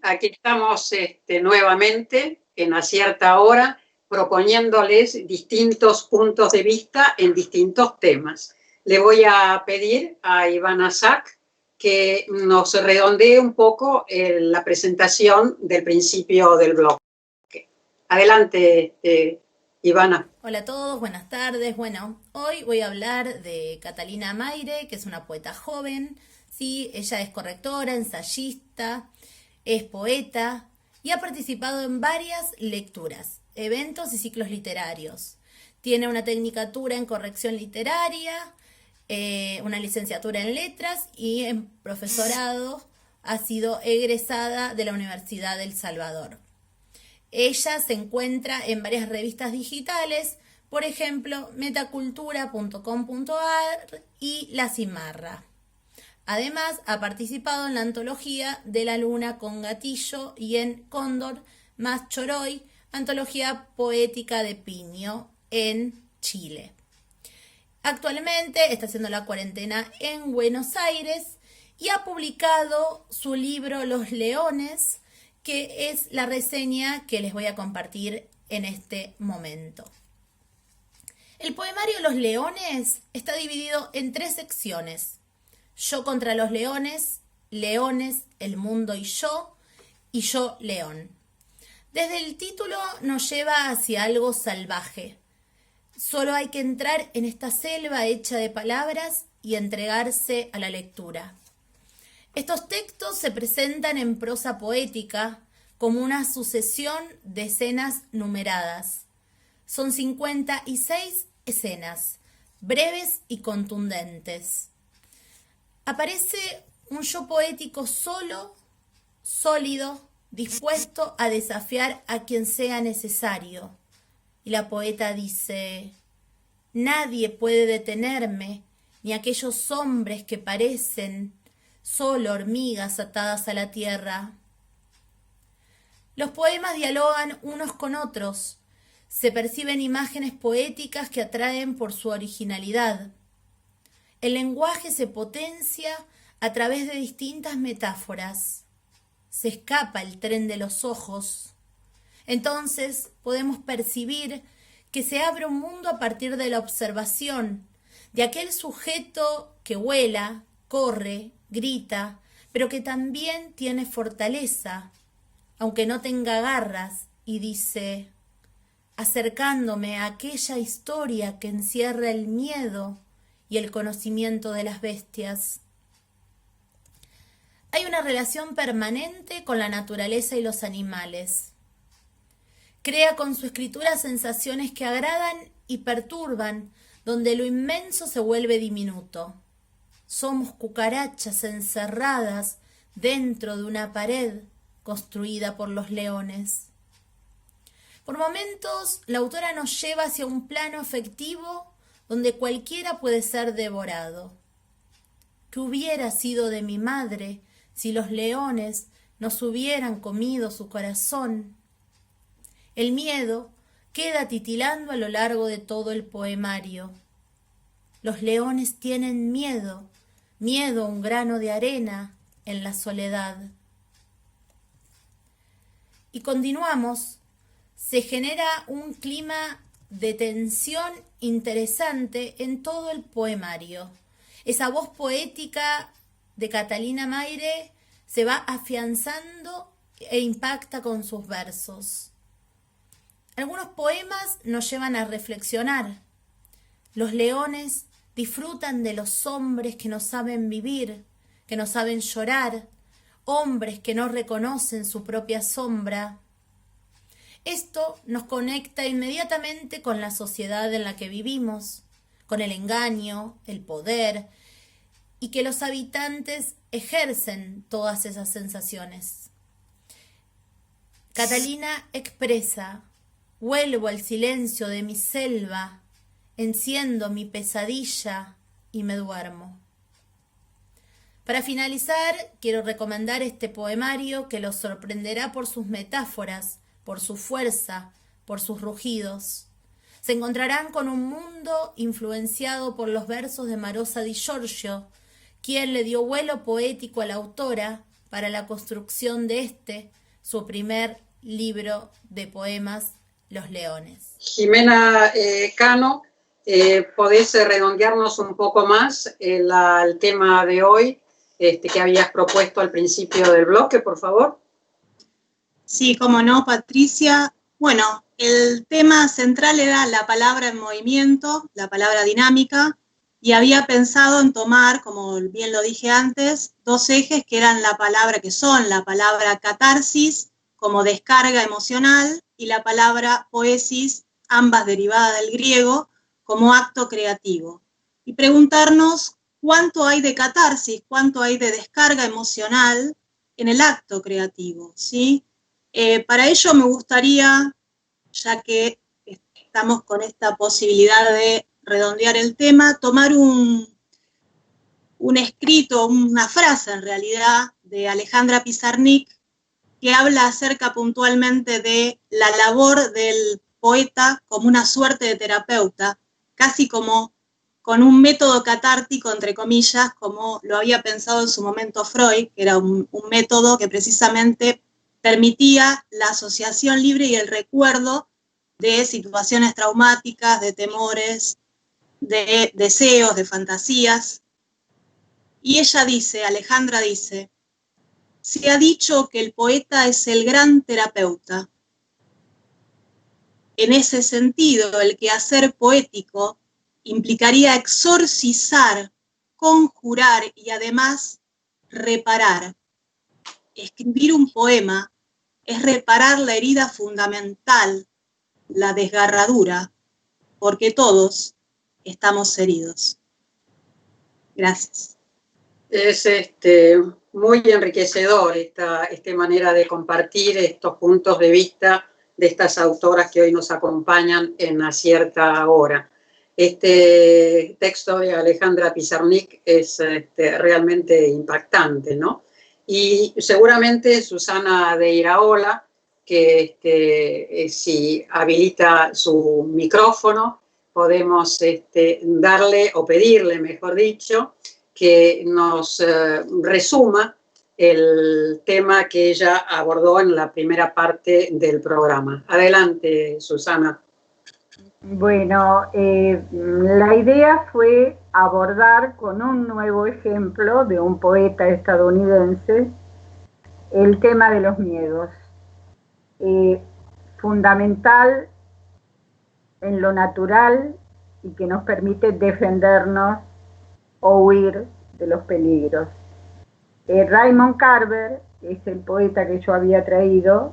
Aquí estamos nuevamente en Acierta Hora, proponiéndoles distintos puntos de vista en distintos temas. Le voy a pedir a Ivana Sack que nos redondee un poco la presentación del principio del bloque. Adelante, Ivana. Hola a todos, buenas tardes. Bueno, hoy voy a hablar de Catalina Mayre, que es una poeta joven. Sí, ella es correctora, ensayista, es poeta y ha participado en varias lecturas, eventos y ciclos literarios. Tiene una tecnicatura en corrección literaria, una licenciatura en letras y en profesorado. Ha sido egresada de la Universidad del Salvador. Ella se encuentra en varias revistas digitales, por ejemplo, metacultura.com.ar y La Cimarra. Además, ha participado en la antología de la Luna con Gatillo y en Cóndor más Choroy, antología poética de Piño en Chile. Actualmente está haciendo la cuarentena en Buenos Aires y ha publicado su libro Los Leones, que es la reseña que les voy a compartir en este momento. El poemario Los Leones está dividido en 3 secciones: Yo contra los leones, Leones, el mundo y Yo león. Desde el título nos lleva hacia algo salvaje. Solo hay que entrar en esta selva hecha de palabras y entregarse a la lectura. Estos textos se presentan en prosa poética como una sucesión de escenas numeradas. Son 56 escenas, breves y contundentes. Aparece un yo poético solo, sólido, dispuesto a desafiar a quien sea necesario. Y la poeta dice: nadie puede detenerme, ni aquellos hombres que parecen solo hormigas atadas a la tierra. Los poemas dialogan unos con otros. Se perciben imágenes poéticas que atraen por su originalidad. El lenguaje se potencia a través de distintas metáforas. Se escapa el tren de los ojos. Entonces podemos percibir que se abre un mundo a partir de la observación, de aquel sujeto que vuela, corre, grita, pero que también tiene fortaleza, aunque no tenga garras, y dice: acercándome a aquella historia que encierra el miedo y el conocimiento de las bestias. Hay una relación permanente con la naturaleza y los animales. Crea con su escritura sensaciones que agradan y perturban, donde lo inmenso se vuelve diminuto. Somos cucarachas encerradas dentro de una pared construida por los leones. Por momentos, la autora nos lleva hacia un plano afectivo donde cualquiera puede ser devorado. ¿Qué hubiera sido de mi madre si los leones nos hubieran comido su corazón? El miedo queda titilando a lo largo de todo el poemario. Los leones tienen miedo, miedo a un grano de arena en la soledad. Y continuamos. Se genera un clima de tensión interesante en todo el poemario. Esa voz poética de Catalina Mayre se va afianzando e impacta con sus versos. Algunos poemas nos llevan a reflexionar. Los leones disfrutan de los hombres que no saben vivir, que no saben llorar, hombres que no reconocen su propia sombra. Esto nos conecta inmediatamente con la sociedad en la que vivimos, con el engaño, el poder, y que los habitantes ejercen todas esas sensaciones. Catalina expresa: vuelvo al silencio de mi selva, enciendo mi pesadilla y me duermo. Para finalizar, quiero recomendar este poemario que los sorprenderá por sus metáforas, por su fuerza, por sus rugidos. Se encontrarán con un mundo influenciado por los versos de Marosa di Giorgio, quien le dio vuelo poético a la autora para la construcción de su primer libro de poemas, Los Leones. Jimena Cano, ¿podés redondearnos un poco más el tema de hoy que habías propuesto al principio del bloque, por favor? Sí, cómo no, Patricia. Bueno, el tema central era la palabra en movimiento, la palabra dinámica, y había pensado en tomar, como bien lo dije antes, dos ejes que son la palabra catarsis como descarga emocional y la palabra poesis, ambas derivadas del griego, como acto creativo. Y preguntarnos cuánto hay de catarsis, cuánto hay de descarga emocional en el acto creativo, ¿sí? Para ello me gustaría, ya que estamos con esta posibilidad de redondear el tema, tomar un escrito, una frase en realidad, de Alejandra Pizarnik, que habla acerca puntualmente de la labor del poeta como una suerte de terapeuta, casi como con un método catártico, entre comillas, como lo había pensado en su momento Freud, que era un método que precisamente permitía la asociación libre y el recuerdo de situaciones traumáticas, de temores, de deseos, de fantasías. Y ella dice, Alejandra dice: se ha dicho que el poeta es el gran terapeuta. En ese sentido, el quehacer poético implicaría exorcizar, conjurar y además reparar. Escribir un poema es reparar la herida fundamental, la desgarradura, porque todos estamos heridos. Gracias. Es muy enriquecedor esta manera de compartir estos puntos de vista de estas autoras que hoy nos acompañan en A Cierta Hora. Este texto de Alejandra Pizarnik es realmente impactante, ¿no? Y seguramente Susana de Iraola, que si habilita su micrófono, podemos darle o pedirle, mejor dicho, que nos resuma el tema que ella abordó en la primera parte del programa. Adelante, Susana. Bueno, la idea fue abordar con un nuevo ejemplo de un poeta estadounidense el tema de los miedos, fundamental en lo natural y que nos permite defendernos o huir de los peligros. Raymond Carver es el poeta que yo había traído,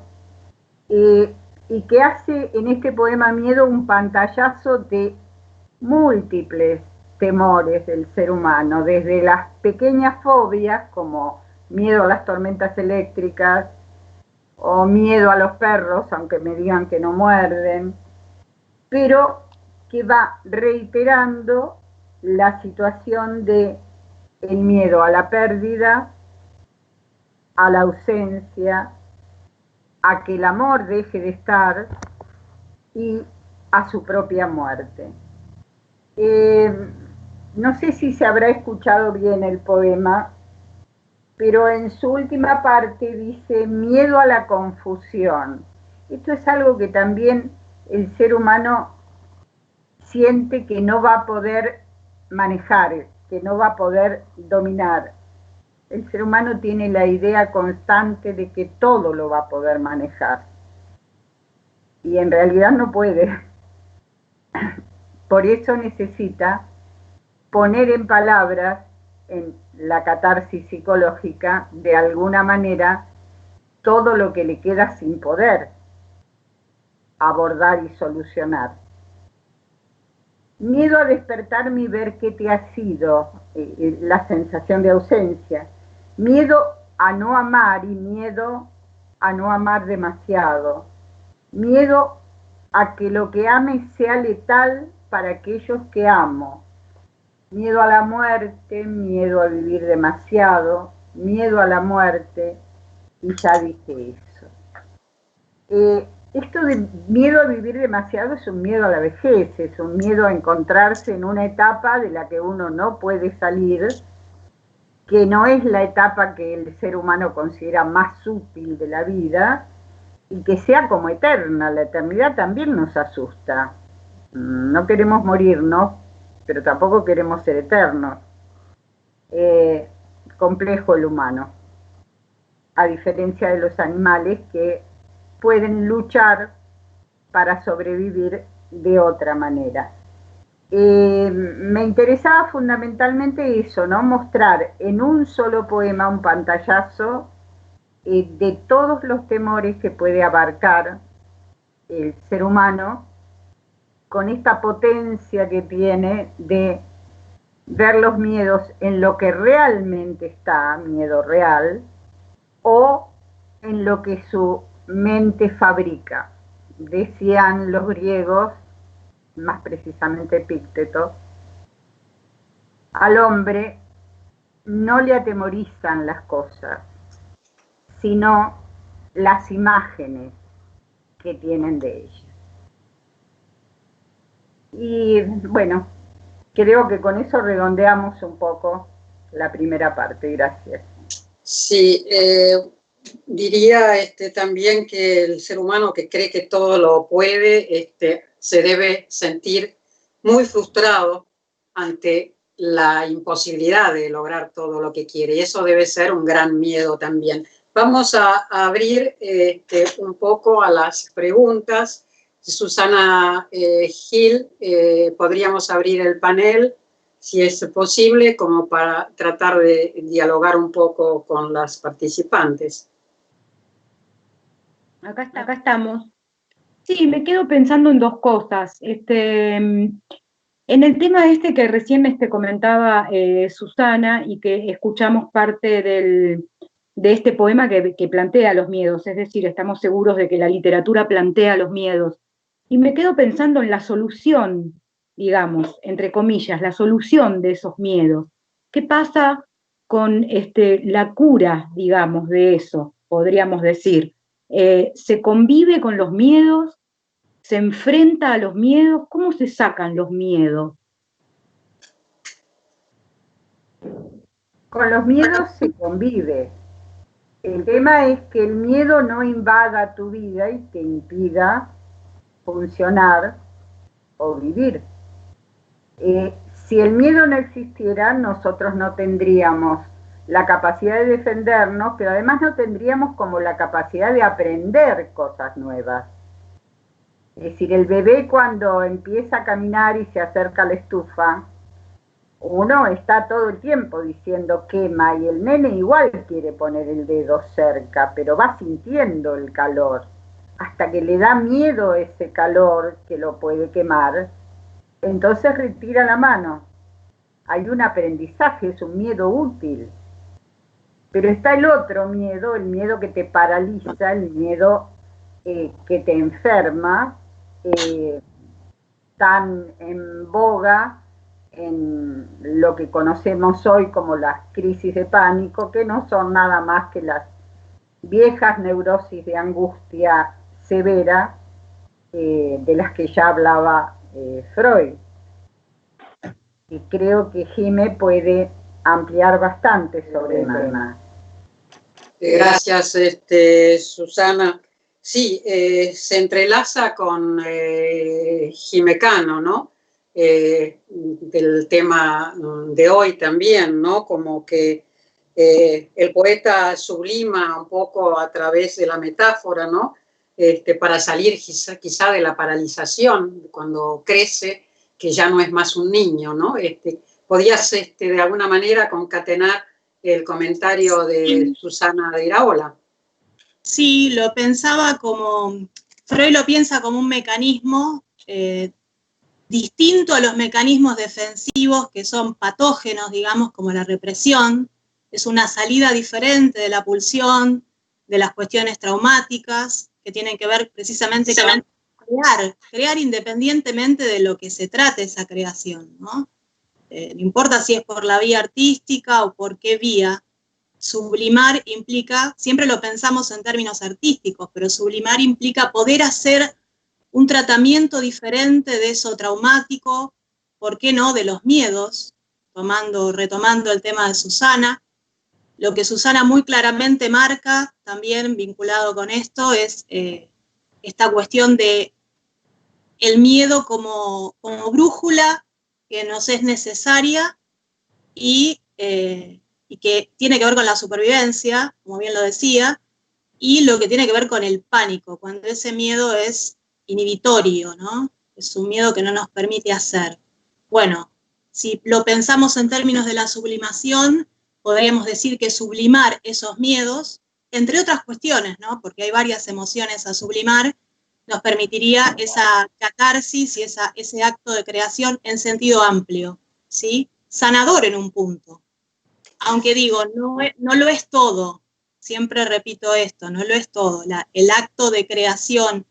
y que hace en este poema Miedo un pantallazo de múltiples temores del ser humano, desde las pequeñas fobias como miedo a las tormentas eléctricas o miedo a los perros, aunque me digan que no muerden, pero que va reiterando la situación de el miedo a la pérdida, a la ausencia, a que el amor deje de estar y a su propia muerte. No sé si se habrá escuchado bien el poema, pero en su última parte dice miedo a la confusión. Esto es algo que también el ser humano siente que no va a poder manejar, que no va a poder dominar. El ser humano tiene la idea constante de que todo lo va a poder manejar. Y en realidad no puede. Por eso necesita poner en palabras, en la catarsis psicológica, de alguna manera, todo lo que le queda sin poder abordar y solucionar. Miedo a despertarme y ver qué te ha sido, la sensación de ausencia. Miedo a no amar y miedo a no amar demasiado. Miedo a que lo que ame sea letal para aquellos que amo. Miedo a la muerte, miedo a vivir demasiado, miedo a la muerte, y ya dije eso. Esto de miedo a vivir demasiado es un miedo a la vejez, es un miedo a encontrarse en una etapa de la que uno no puede salir, que no es la etapa que el ser humano considera más útil de la vida, y que sea como eterna. La eternidad también nos asusta. No queremos morirnos, pero tampoco queremos ser eternos. Complejo el humano, a diferencia de los animales que pueden luchar para sobrevivir de otra manera. Me interesaba fundamentalmente eso, ¿no? Mostrar en un solo poema, un pantallazo, de todos los temores que puede abarcar el ser humano, con esta potencia que tiene de ver los miedos en lo que realmente está, miedo real, o en lo que su mente fabrica. Decían los griegos, más precisamente Epicteto, al hombre no le atemorizan las cosas, sino las imágenes que tienen de ellas. Y bueno, creo que con eso redondeamos un poco la primera parte. Gracias. Sí, diría también que el ser humano que cree que todo lo puede se debe sentir muy frustrado ante la imposibilidad de lograr todo lo que quiere, y eso debe ser un gran miedo también. Vamos a abrir un poco a las preguntas. Susana Gil, podríamos abrir el panel, si es posible, como para tratar de dialogar un poco con las participantes. Acá estamos. Sí, me quedo pensando en dos cosas. En el tema que recién comentaba Susana, y que escuchamos parte de este poema que plantea los miedos, es decir, estamos seguros de que la literatura plantea los miedos. Y me quedo pensando en la solución, digamos, entre comillas, la solución de esos miedos. ¿Qué pasa con la cura, digamos, de eso, podríamos decir? ¿Se convive con los miedos? ¿Se enfrenta a los miedos? ¿Cómo se sacan los miedos? Con los miedos se convive. El tema es que el miedo no invada tu vida y te impida funcionar o vivir. Si el miedo no existiera, nosotros no tendríamos la capacidad de defendernos, pero además no tendríamos como la capacidad de aprender cosas nuevas. Es decir, el bebé cuando empieza a caminar y se acerca a la estufa, uno está todo el tiempo diciendo quema, y el nene igual quiere poner el dedo cerca, pero va sintiendo el calor, hasta que le da miedo ese calor que lo puede quemar, entonces retira la mano. Hay un aprendizaje, es un miedo útil. Pero está el otro miedo, el miedo que te paraliza, el miedo que te enferma, tan en boga en lo que conocemos hoy como las crisis de pánico, que no son nada más que las viejas neurosis de angustia severa de las que ya hablaba Freud. Y creo que Jimé puede ampliar bastante sobre el tema. Gracias, Susana. Sí, se entrelaza con Jimé Cano, ¿no? Del tema de hoy también, ¿no? Como que el poeta sublima un poco a través de la metáfora, ¿no? Para salir quizá de la paralización cuando crece, que ya no es más un niño, ¿no? ¿Podías de alguna manera concatenar el comentario de Susana de Iraola? Sí, lo pensaba como, Freud lo piensa como un mecanismo distinto a los mecanismos defensivos que son patógenos, digamos, como la represión. Es una salida diferente de la pulsión, de las cuestiones traumáticas, que tienen que ver precisamente con crear independientemente de lo que se trate esa creación, ¿no? No importa si es por la vía artística o por qué vía. Sublimar implica, siempre lo pensamos en términos artísticos, pero sublimar implica poder hacer un tratamiento diferente de eso traumático, ¿por qué no?, de los miedos, retomando el tema de Susana. Lo que Susana muy claramente marca, también vinculado con esto, es esta cuestión de el miedo como brújula que nos es necesaria y que tiene que ver con la supervivencia, como bien lo decía, y lo que tiene que ver con el pánico, cuando ese miedo es inhibitorio, ¿no? Es un miedo que no nos permite hacer. Bueno, si lo pensamos en términos de la sublimación, podríamos decir que sublimar esos miedos, entre otras cuestiones, ¿no? Porque hay varias emociones a sublimar, nos permitiría esa catarsis y ese acto de creación en sentido amplio, ¿sí? Sanador en un punto. Aunque digo, no lo es todo, siempre repito esto, no lo es todo. El acto de creación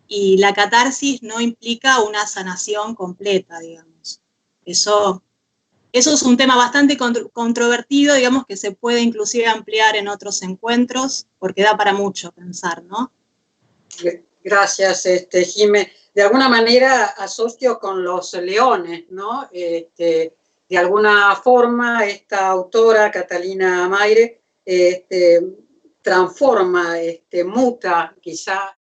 y la catarsis no implica una sanación completa, digamos. Eso es un tema bastante controvertido, digamos, que se puede inclusive ampliar en otros encuentros, porque da para mucho pensar, ¿no? Gracias, Jimé. De alguna manera asocio con los leones, ¿no? De alguna forma, esta autora, Catalina Mayre, transforma, muta quizá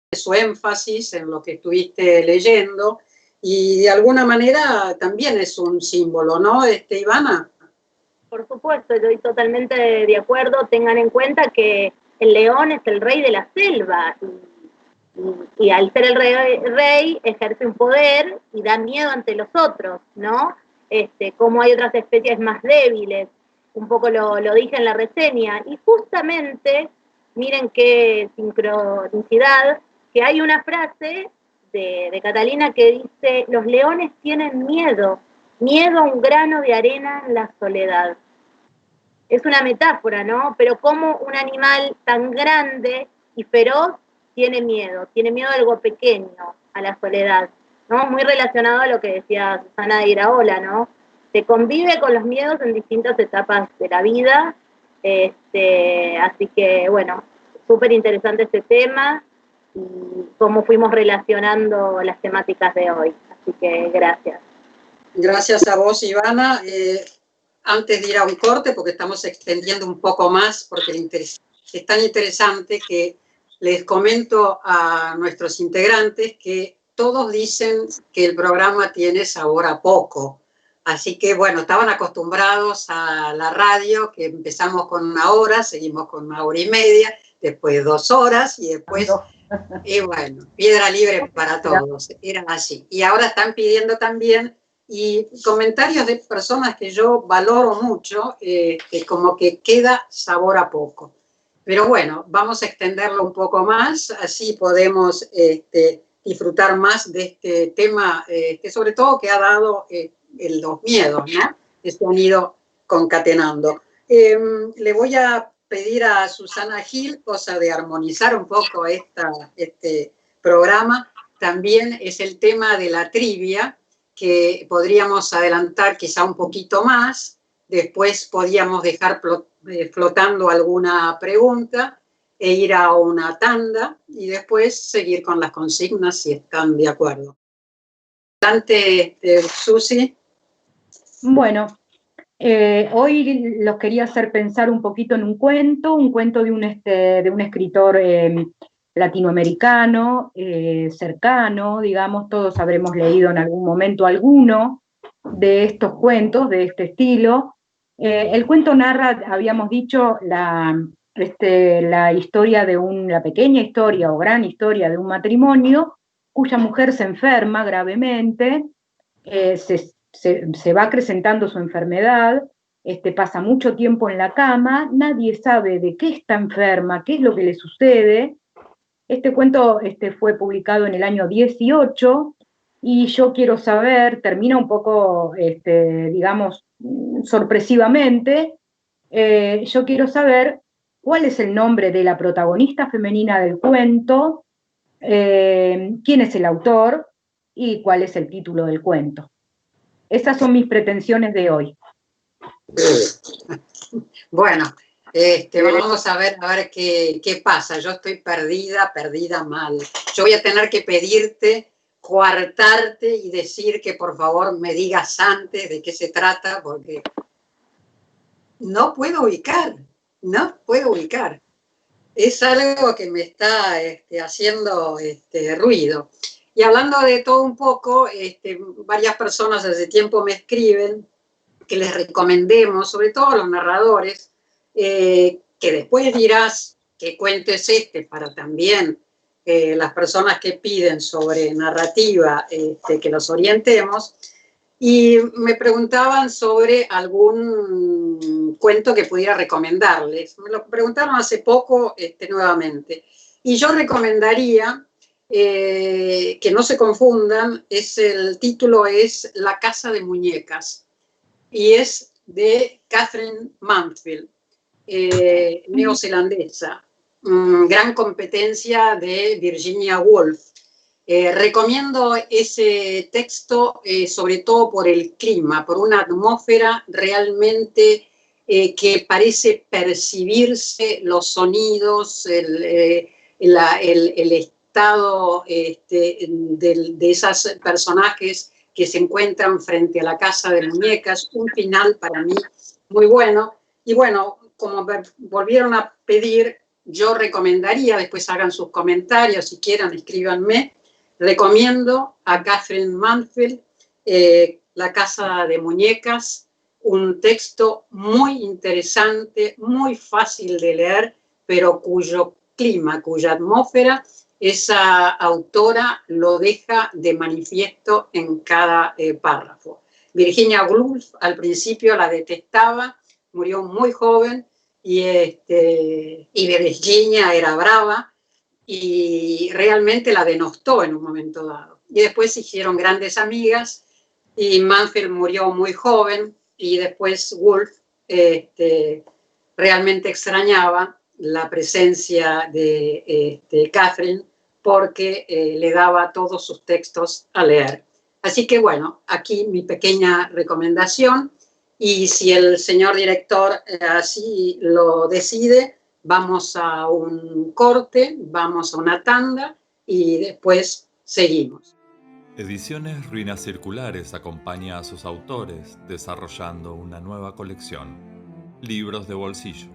su énfasis en lo que estuviste leyendo y de alguna manera también es un símbolo, ¿no, Ivana? Por supuesto, estoy totalmente de acuerdo. Tengan en cuenta que el león es el rey de la selva y al ser el rey ejerce un poder y da miedo ante los otros, ¿no? Como hay otras especies más débiles, un poco lo dije en la reseña, y justamente, miren qué sincronicidad, que hay una frase de Catalina que dice: los leones tienen miedo a un grano de arena en la soledad. Es una metáfora, ¿no? Pero como un animal tan grande y feroz tiene miedo a algo pequeño, a la soledad, ¿no? Muy relacionado a lo que decía Susana de Iraola, ¿no? Se convive con los miedos en distintas etapas de la vida, así que, bueno, súper interesante este tema y cómo fuimos relacionando las temáticas de hoy. Así que gracias. Gracias a vos, Ivana. Antes de ir a un corte, porque estamos extendiendo un poco más, porque es tan interesante que les comento a nuestros integrantes que todos dicen que el programa tiene sabor a poco. Así que, bueno, estaban acostumbrados a la radio, que empezamos con 1 hora, seguimos con 1 hora y media, después 2 horas y después, y bueno, piedra libre para todos. Era así. Y ahora están pidiendo también y comentarios de personas que yo valoro mucho, como que queda sabor a poco. Pero bueno, vamos a extenderlo un poco más, así podemos disfrutar más de este tema, que sobre todo que ha dado los miedos, ¿no? Que se han ido concatenando. Le voy a pedir a Susana Gil, cosa de armonizar un poco este programa, también es el tema de la trivia, que podríamos adelantar quizá un poquito más, después podíamos dejar flotando alguna pregunta e ir a una tanda y después seguir con las consignas si están de acuerdo. Adelante, Susi. Bueno, hoy los quería hacer pensar un poquito en un cuento de un escritor latinoamericano, cercano, digamos, todos habremos leído en algún momento alguno de estos cuentos, de este estilo. El cuento narra, habíamos dicho, la historia la pequeña historia o gran historia de un matrimonio cuya mujer se enferma gravemente se va acrecentando su enfermedad, pasa mucho tiempo en la cama, nadie sabe de qué está enferma, qué es lo que le sucede. Este cuento fue publicado en el año 18 y yo quiero saber, termina un poco, digamos, sorpresivamente, yo quiero saber cuál es el nombre de la protagonista femenina del cuento, quién es el autor y cuál es el título del cuento. Esas son mis pretensiones de hoy. Bueno, vamos a ver qué pasa. Yo estoy perdida mal. Yo voy a tener que pedirte, coartarte y decir que por favor me digas antes de qué se trata, porque no puedo ubicar. Es algo que me está haciendo ruido. Y hablando de todo un poco, varias personas hace tiempo me escriben que les recomendemos, sobre todo a los narradores, que después dirás qué cuento es para también las personas que piden sobre narrativa, que los orientemos. Y me preguntaban sobre algún cuento que pudiera recomendarles. Me lo preguntaron hace poco nuevamente. Y yo recomendaría que no se confundan, el título es La casa de muñecas y es de Katherine Mansfield, neozelandesa, gran competencia de Virginia Woolf. Recomiendo ese texto sobre todo por el clima, por una atmósfera realmente que parece percibirse los sonidos, el estado de esos personajes que se encuentran frente a la casa de muñecas. Un final para mí muy bueno. Y bueno, como volvieron a pedir, yo recomendaría, después hagan sus comentarios, si quieran, escríbanme. Recomiendo a Katherine Mansfield, La casa de muñecas, un texto muy interesante, muy fácil de leer, pero cuyo clima, cuya atmósfera, esa autora lo deja de manifiesto en cada párrafo. Virginia Woolf al principio la detestaba, murió muy joven y Virginia era brava, y realmente la denostó en un momento dado. Y después se hicieron grandes amigas y Mansfield murió muy joven y después Woolf realmente extrañaba la presencia de Katherine porque le daba todos sus textos a leer. Así que bueno, aquí mi pequeña recomendación, y si el señor director así lo decide, vamos a un corte, vamos a una tanda y después seguimos. Ediciones Ruinas Circulares acompaña a sus autores desarrollando una nueva colección. Libros de bolsillo,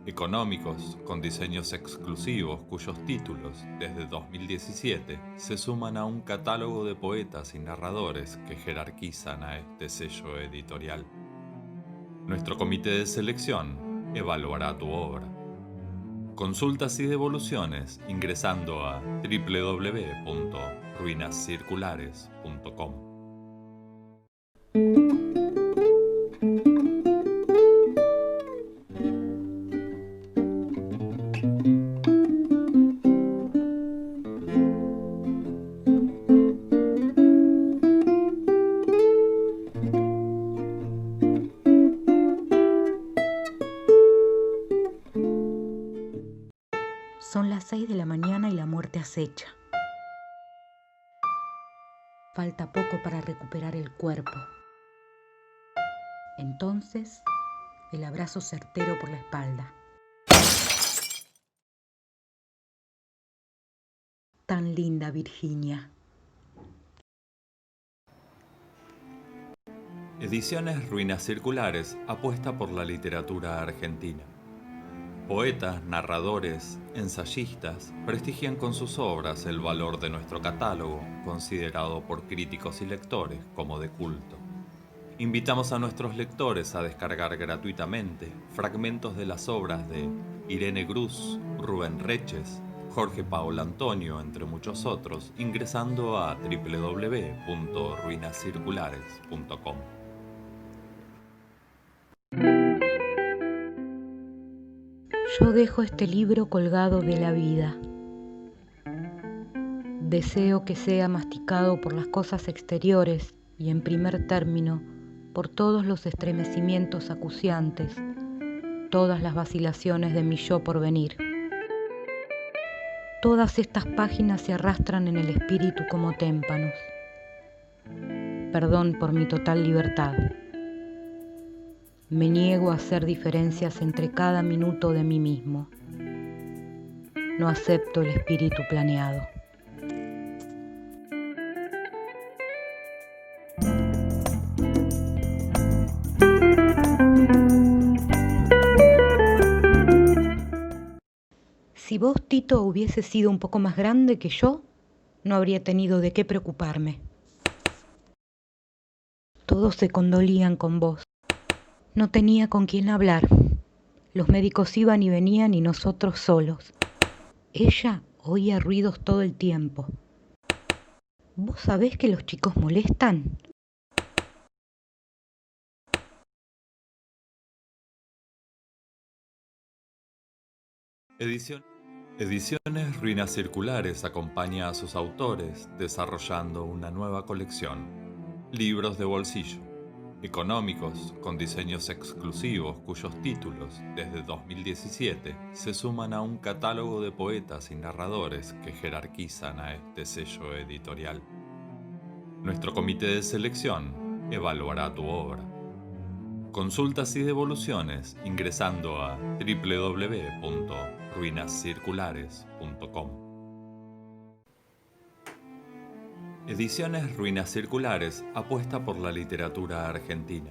económicos, con diseños exclusivos cuyos títulos, desde 2017, se suman a un catálogo de poetas y narradores que jerarquizan a este sello editorial. Nuestro comité de selección evaluará tu obra. Consultas y devoluciones ingresando a www.ruinascirculares.com. Son las 6 de la mañana y la muerte acecha. Falta poco para recuperar el cuerpo. Entonces, el abrazo certero por la espalda. Tan linda, Virginia. Ediciones Ruinas Circulares apuesta por la literatura argentina. Poetas, narradores, ensayistas prestigian con sus obras el valor de nuestro catálogo, considerado por críticos y lectores como de culto. Invitamos a nuestros lectores a descargar gratuitamente fragmentos de las obras de Irene Gruz, Rubén Reches, Jorge Paolo Antonio, entre muchos otros, ingresando a www.ruinascirculares.com. Yo dejo este libro colgado de la vida. Deseo que sea masticado por las cosas exteriores y, en primer término, por todos los estremecimientos acuciantes, todas las vacilaciones de mi yo por venir. Todas estas páginas se arrastran en el espíritu como témpanos. Perdón por mi total libertad. Me niego a hacer diferencias entre cada minuto de mí mismo. No acepto el espíritu planeado. Si vos, Tito, hubieses sido un poco más grande que yo, no habría tenido de qué preocuparme. Todos se condolían con vos. No tenía con quién hablar. Los médicos iban y venían y nosotros solos. Ella oía ruidos todo el tiempo. ¿Vos sabés que los chicos molestan? Ediciones Ruinas Circulares acompaña a sus autores desarrollando una nueva colección. Libros de bolsillo, económicos, con diseños exclusivos cuyos títulos, desde 2017, se suman a un catálogo de poetas y narradores que jerarquizan a este sello editorial. Nuestro comité de selección evaluará tu obra. Consultas y devoluciones ingresando a www.ruinascirculares.com. Ediciones Ruinas Circulares apuesta por la literatura argentina.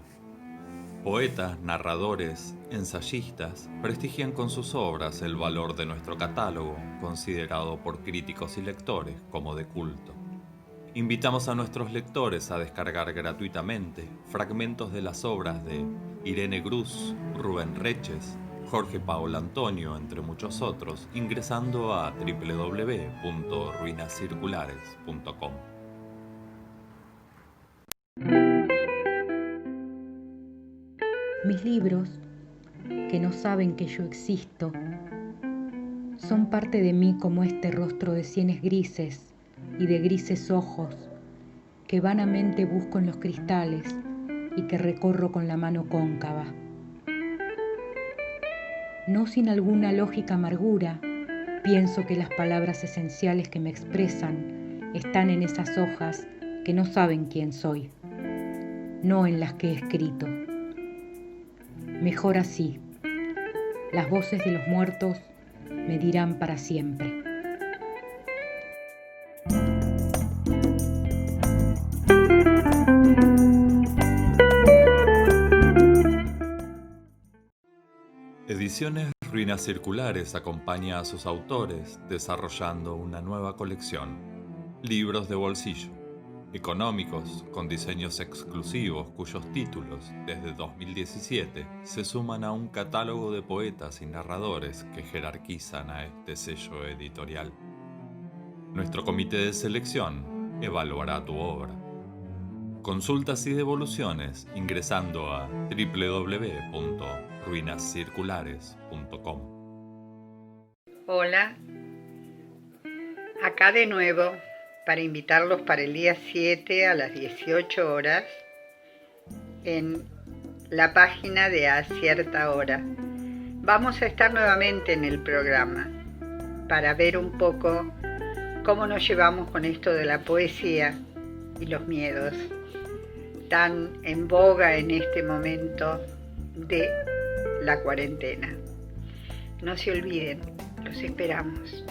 Poetas, narradores, ensayistas prestigian con sus obras el valor de nuestro catálogo, considerado por críticos y lectores como de culto. Invitamos a nuestros lectores a descargar gratuitamente fragmentos de las obras de Irene Gruz, Rubén Reches, Jorge Paolo Antonio, entre muchos otros, ingresando a www.ruinascirculares.com. Mis libros, que no saben que yo existo, son parte de mí como este rostro de sienes grises y de grises ojos que vanamente busco en los cristales y que recorro con la mano cóncava. No sin alguna lógica amargura, pienso que las palabras esenciales que me expresan están en esas hojas que no saben quién soy, no en las que he escrito. Mejor así. Las voces de los muertos me dirán para siempre. Ediciones Ruinas Circulares acompaña a sus autores desarrollando una nueva colección. Libros de bolsillo, económicos, con diseños exclusivos cuyos títulos, desde 2017, se suman a un catálogo de poetas y narradores que jerarquizan a este sello editorial. Nuestro comité de selección evaluará tu obra. Consultas y devoluciones ingresando a www.ruinascirculares.com. Hola, acá de nuevo para invitarlos para el día 7 a las 18 horas en la página de A Cierta Hora. Vamos a estar nuevamente en el programa para ver un poco cómo nos llevamos con esto de la poesía y los miedos tan en boga en este momento de la cuarentena. No se olviden, los esperamos.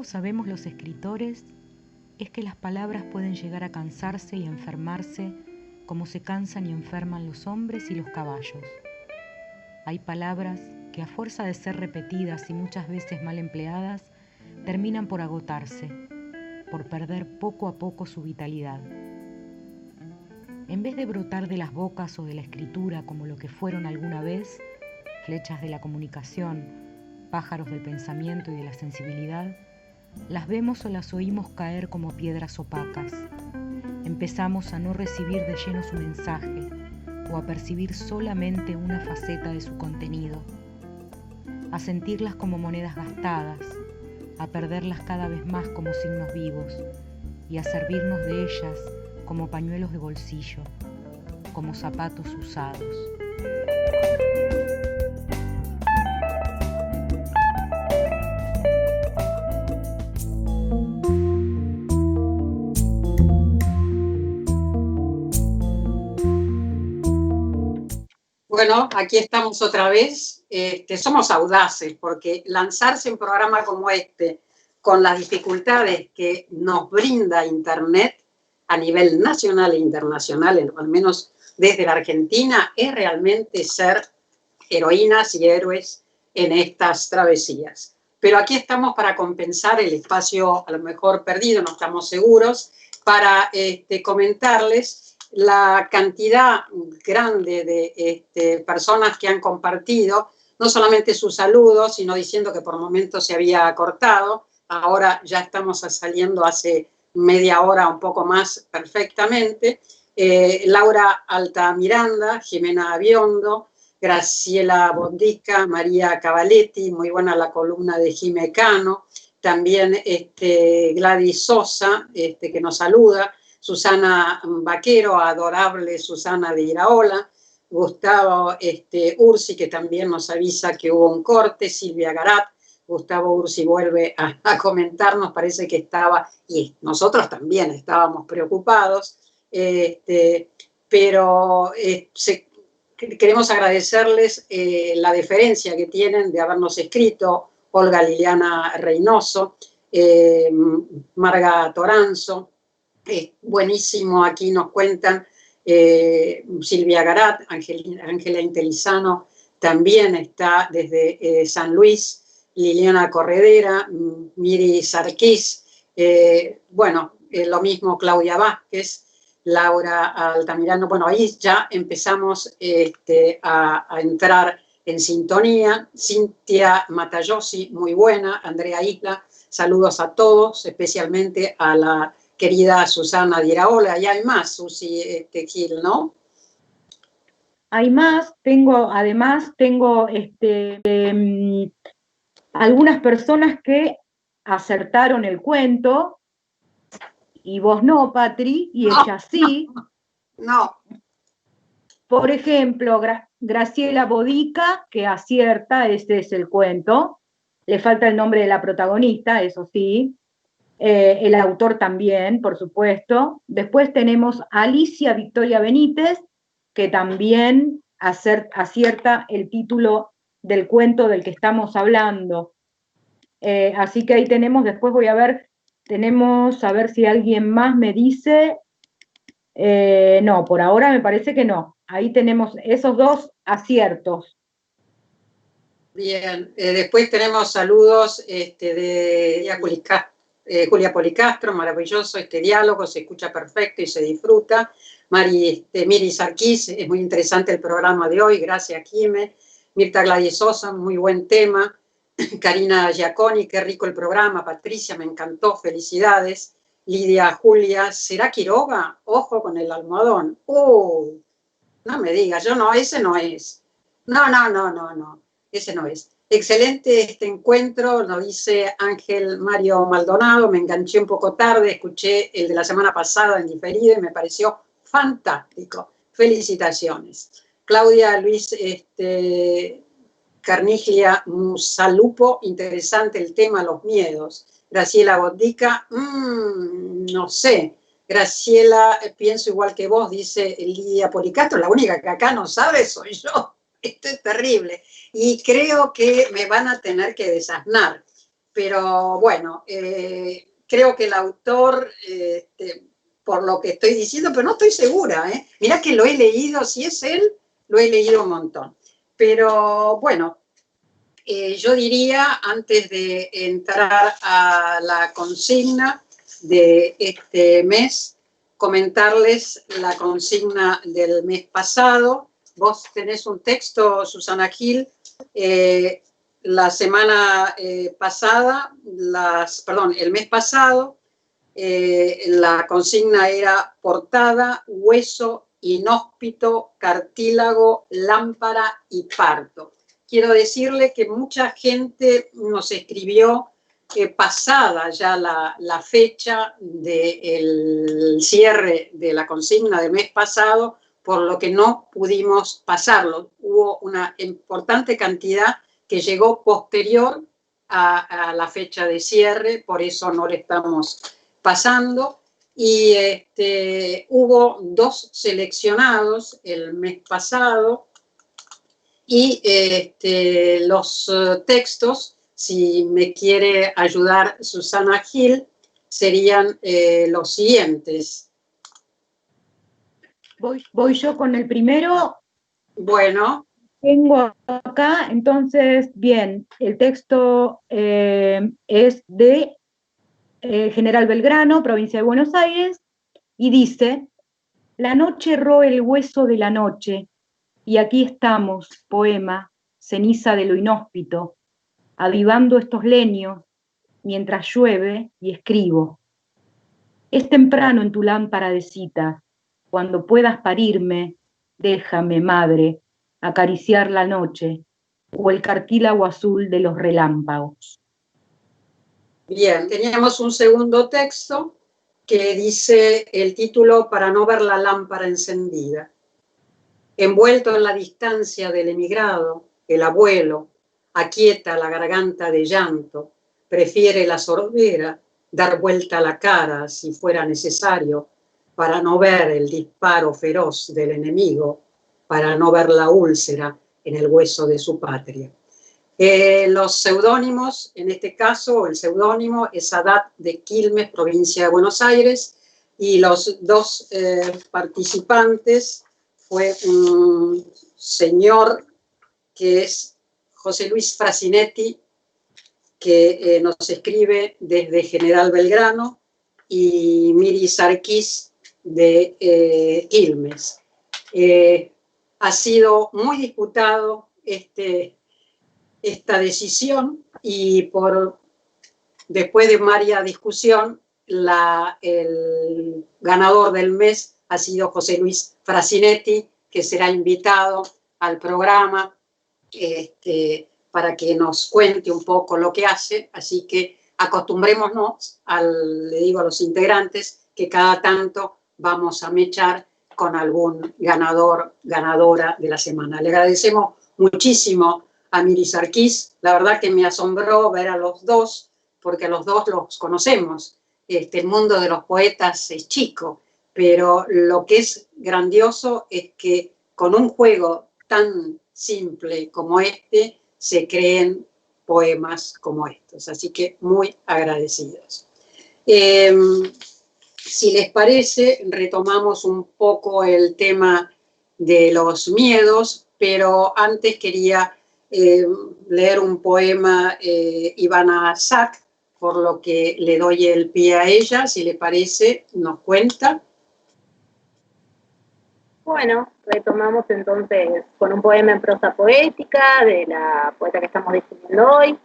algo sabemos los escritores es que las palabras pueden llegar a cansarse y enfermarse como se cansan y enferman los hombres y los caballos. Hay palabras que a fuerza de ser repetidas y muchas veces mal empleadas, terminan por agotarse, por perder poco a poco su vitalidad. En vez de brotar de las bocas o de la escritura como lo que fueron alguna vez, flechas de la comunicación, pájaros del pensamiento y de la sensibilidad, las vemos o las oímos caer como piedras opacas. Empezamos a no recibir de lleno su mensaje o a percibir solamente una faceta de su contenido, a sentirlas como monedas gastadas, a perderlas cada vez más como signos vivos y a servirnos de ellas como pañuelos de bolsillo, como zapatos usados. Bueno, aquí estamos otra vez. Somos audaces porque lanzarse un programa como este, con las dificultades que nos brinda Internet a nivel nacional e internacional, al menos desde la Argentina, es realmente ser heroínas y héroes en estas travesías. Pero aquí estamos para compensar el espacio a lo mejor perdido, no estamos seguros, para comentarles la cantidad grande de personas que han compartido, no solamente sus saludos, sino diciendo que por momentos se había cortado. Ahora ya estamos saliendo hace media hora, un poco más perfectamente. Laura Altamiranda, Jimena Aviondo, Graciela Bondica, María Cavaletti, muy buena la columna de Jime Cano, también Gladys Sosa, que nos saluda, Susana Vaquero, adorable Susana de Iraola, Gustavo Ursi, que también nos avisa que hubo un corte, Silvia Garat, Gustavo Ursi vuelve a comentarnos, parece que estaba, y nosotros también estábamos preocupados, pero queremos agradecerles la deferencia que tienen de habernos escrito, Olga Liliana Reynoso, Marga Toranzo, buenísimo, aquí nos cuentan Silvia Garat, Ángela Intelizano también está desde San Luis, Liliana Corredera, Miri Sarquís, lo mismo Claudia Vázquez, Laura Altamirano. Bueno, ahí ya empezamos a entrar en sintonía. Cintia Matayosi, muy buena. Andrea Isla, saludos a todos, especialmente a la querida Susana de Iraola. Y hay más, Susi Gil, ¿no? Hay más, tengo algunas personas que acertaron el cuento, y vos no, Patri, y ella sí. No. Por ejemplo, Graciela Bodica, que acierta, este es el cuento. Le falta el nombre de la protagonista, eso sí. El autor también, por supuesto. Después tenemos a Alicia Victoria Benítez, que también acierta el título del cuento del que estamos hablando. Así que ahí tenemos, después voy a ver, a ver si alguien más me dice. No, por ahora me parece que no. Ahí tenemos esos dos aciertos. Bien, después tenemos saludos de Julia Policastro, maravilloso este diálogo, se escucha perfecto y se disfruta. Miri Sarquís, es muy interesante el programa de hoy, gracias Jime. Mirta Gladys Sosa, muy buen tema. Karina Giaconi, qué rico el programa. Patricia, me encantó, felicidades. Lidia Julia, ¿será Quiroga? Ojo con el almohadón. No me digas, ese no es. No, ese no es. Excelente este encuentro, lo dice Ángel Mario Maldonado, me enganché un poco tarde, escuché el de la semana pasada en diferido y me pareció fantástico. Felicitaciones. Claudia Luis Carniglia Musalupo, interesante el tema, los miedos. Graciela Bondica, no sé. Graciela, pienso igual que vos, dice Lidia Policastro, la única que acá no sabe soy yo. Esto es terrible. Y creo que me van a tener que desasnar, pero bueno, creo que el autor, por lo que estoy diciendo, pero no estoy segura, mirá que lo he leído, si es él, lo he leído un montón. Pero bueno, yo diría, antes de entrar a la consigna de este mes, comentarles la consigna del mes pasado. Vos tenés un texto, Susana Gil, la semana pasada, el mes pasado, la consigna era portada, hueso, inhóspito, cartílago, lámpara y parto. Quiero decirle que mucha gente nos escribió pasada ya la fecha del cierre de la consigna del mes pasado, por lo que no pudimos pasarlo. Hubo una importante cantidad que llegó posterior a la fecha de cierre, por eso no le estamos pasando. Y hubo 2 seleccionados el mes pasado, y los textos, si me quiere ayudar Susana Gil, serían los siguientes. Voy yo con el primero. Bueno. Tengo acá, entonces, bien, el texto es de General Belgrano, provincia de Buenos Aires, y dice: la noche roe el hueso de la noche, y aquí estamos, poema, ceniza de lo inhóspito, avivando estos leños, mientras llueve y escribo. Es temprano en tu lámpara de citas, cuando puedas parirme, déjame, madre, acariciar la noche, o el cartílago azul de los relámpagos. Bien, teníamos un segundo texto que dice el título: Para no ver la lámpara encendida. Envuelto en la distancia del emigrado, el abuelo aquieta la garganta de llanto, prefiere la sordera, dar vuelta a la cara si fuera necesario, para no ver el disparo feroz del enemigo, para no ver la úlcera en el hueso de su patria. Los seudónimos, en este caso, el seudónimo es Sadat de Quilmes, provincia de Buenos Aires, y los 2 participantes fue un señor que es José Luis Frasinetti, que nos escribe desde General Belgrano, y Miri Sarkis de Quilmes. Ha sido muy disputado esta decisión, y después de varias discusión, el ganador del mes ha sido José Luis Frasinetti, que será invitado al programa para que nos cuente un poco lo que hace. Así que acostumbrémonos, le digo a los integrantes, que cada tanto vamos a mechar con algún ganador, ganadora de la semana. Le agradecemos muchísimo a Miri Sarkis. La verdad que me asombró ver a los 2, porque a los 2 los conocemos. El mundo de los poetas es chico, pero lo que es grandioso es que con un juego tan simple como se creen poemas como estos. Así que muy agradecidos. Si les parece, retomamos un poco el tema de los miedos, pero antes quería leer un poema Ivana Sack, por lo que le doy el pie a ella. Si le parece, nos cuenta. Bueno, retomamos entonces con un poema en prosa poética de la poeta que estamos discutiendo hoy,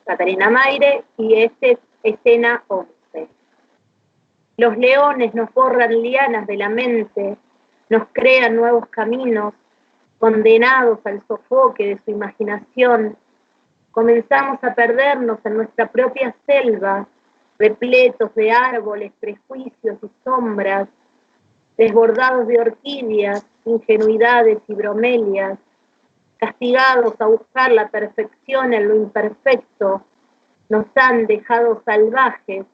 Catarina Mayre, y este es escena 11. Los leones nos borran lianas de la mente, nos crean nuevos caminos, condenados al sofoque de su imaginación. Comenzamos a perdernos en nuestra propia selva, repletos de árboles, prejuicios y sombras, desbordados de orquídeas, ingenuidades y bromelias, castigados a buscar la perfección en lo imperfecto, nos han dejado salvajes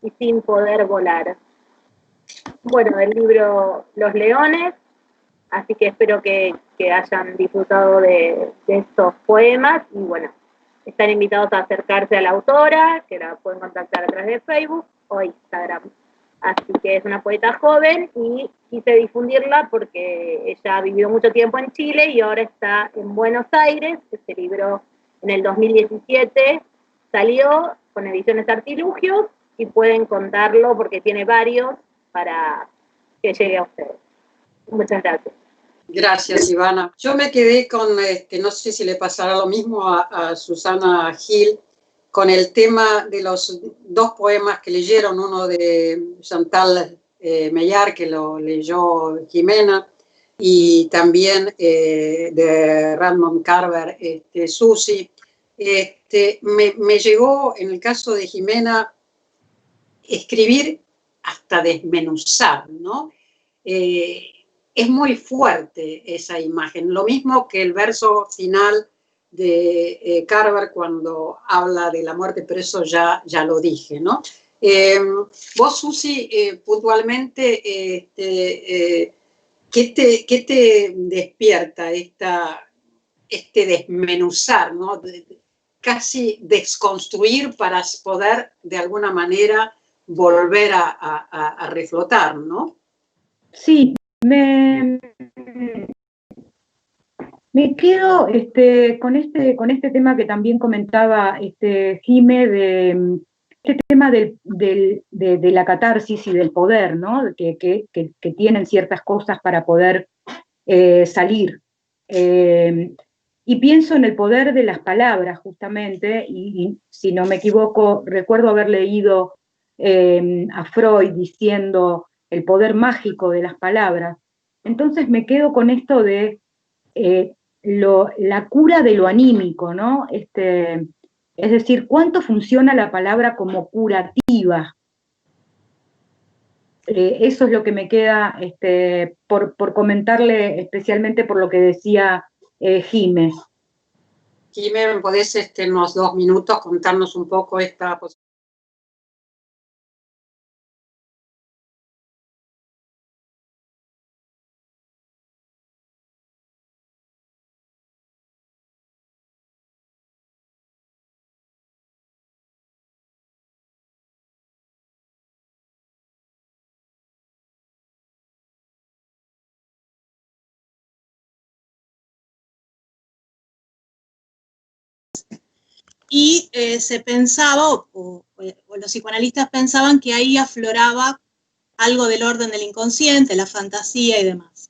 y sin poder volar. Bueno, del libro Los Leones, así que espero que hayan disfrutado de estos poemas, y bueno, están invitados a acercarse a la autora, que la pueden contactar a través de Facebook o Instagram. Así que es una poeta joven y quise difundirla porque ella ha vivido mucho tiempo en Chile y ahora está en Buenos Aires. Este libro en el 2017 salió con Ediciones Artilugios y pueden contarlo porque tiene varios para que llegue a ustedes. Muchas gracias. Gracias, Ivana. Yo me quedé con, no sé si le pasará lo mismo a Susana Gil, con el tema de los dos poemas que leyeron, uno de Chantal Meillard, que lo leyó Jimena, y también de Raymond Carver, Susi. Me llegó, en el caso de Jimena, escribir hasta desmenuzar, ¿no? Es muy fuerte esa imagen, lo mismo que el verso final de Carver cuando habla de la muerte, pero eso ya lo dije, ¿no? Vos, Susi, puntualmente, ¿qué te despierta este desmenuzar, ¿no? Casi desconstruir para poder, de alguna manera, volver a reflotar, ¿no? Sí, me quedo con este tema que también comentaba Jime, de este tema de la catarsis y del poder, ¿no? Que tienen ciertas cosas para poder salir. Y pienso en el poder de las palabras, justamente, y si no me equivoco, recuerdo haber leído a Freud diciendo el poder mágico de las palabras. Entonces me quedo con esto de la cura de lo anímico, ¿no? Es decir, cuánto funciona la palabra como curativa. Eso es lo que me queda por comentarle, especialmente por lo que decía Jime. Jime, ¿me podés en unos 2 minutos contarnos un poco esta posibilidad? Y se pensaba, o los psicoanalistas pensaban que ahí afloraba algo del orden del inconsciente, la fantasía y demás,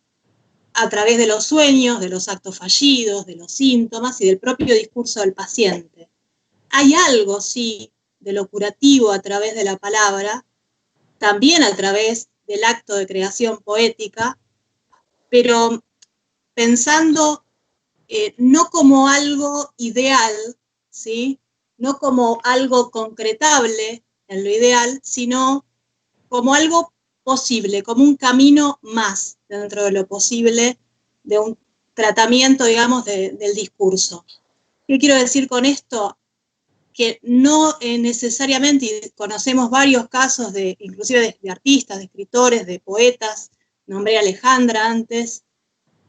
a través de los sueños, de los actos fallidos, de los síntomas y del propio discurso del paciente. Hay algo, sí, de lo curativo a través de la palabra, también a través del acto de creación poética, pero pensando no como algo ideal, ¿sí? No como algo concretable en lo ideal, sino como algo posible, como un camino más dentro de lo posible de un tratamiento, digamos, del discurso. ¿Qué quiero decir con esto? Que no necesariamente, y conocemos varios casos inclusive de artistas, de escritores, de poetas, nombré a Alejandra antes,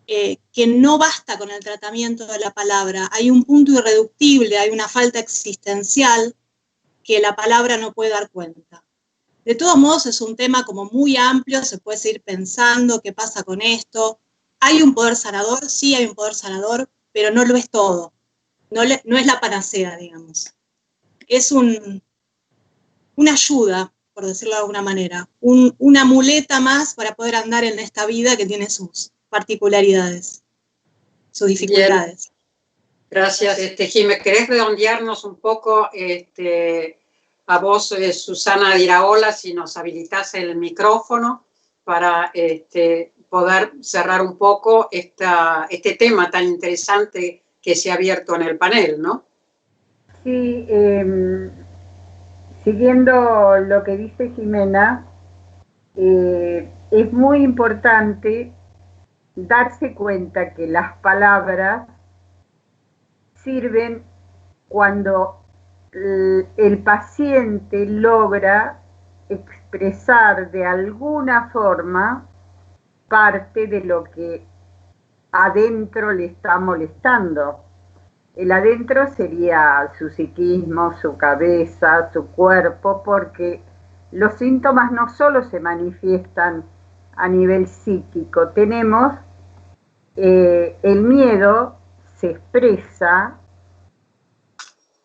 que no basta con el tratamiento de la palabra, hay un punto irreductible, hay una falta existencial que la palabra no puede dar cuenta. De todos modos es un tema como muy amplio, se puede seguir pensando qué pasa con esto. ¿Hay un poder sanador? Sí, hay un poder sanador, pero no lo es todo. No es la panacea, digamos. Es una ayuda, por decirlo de alguna manera, una muleta más para poder andar en esta vida que tiene sus particularidades, sus dificultades. Bien. Gracias, Jime. ¿Querés redondearnos un poco a vos, Susana Diraola, si nos habilitás el micrófono para poder cerrar un poco este tema tan interesante que se ha abierto en el panel, ¿no? Sí, siguiendo lo que dice Jimena, es muy importante darse cuenta que las palabras sirven cuando el paciente logra expresar de alguna forma parte de lo que adentro le está molestando. El adentro sería su psiquismo, su cabeza, su cuerpo, porque los síntomas no solo se manifiestan a nivel psíquico, tenemos el miedo se expresa,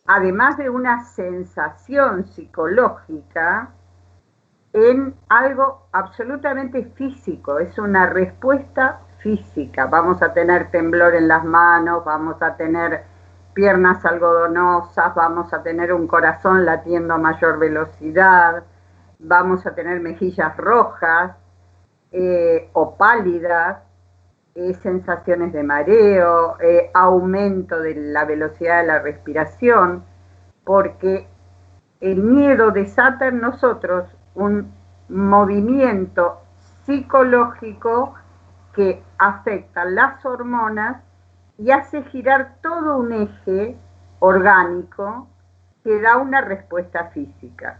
además de una sensación psicológica, en algo absolutamente físico, es una respuesta física. Vamos a tener temblor en las manos, vamos a tener piernas algodonosas, vamos a tener un corazón latiendo a mayor velocidad, vamos a tener mejillas rojas o pálidas, sensaciones de mareo, aumento de la velocidad de la respiración, porque el miedo desata en nosotros un movimiento psicológico que afecta las hormonas y hace girar todo un eje orgánico que da una respuesta física.